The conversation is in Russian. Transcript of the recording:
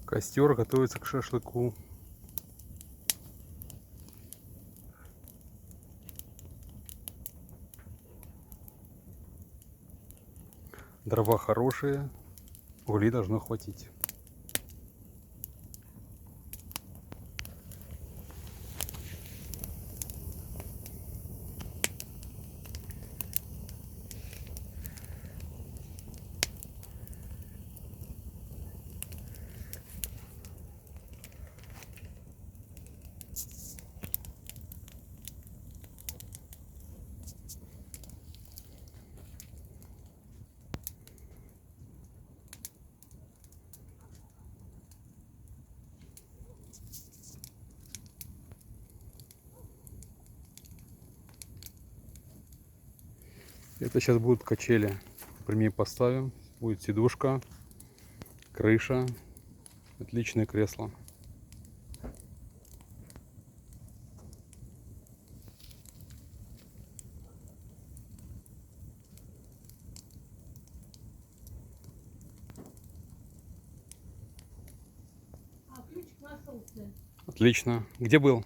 Костер готовится к шашлыку. Дрова хорошие, угли должно хватить. Это сейчас будут качели. Прямее поставим. Будет сидушка, крыша, отличное кресло. А ключик нашелся. Отлично. Где был?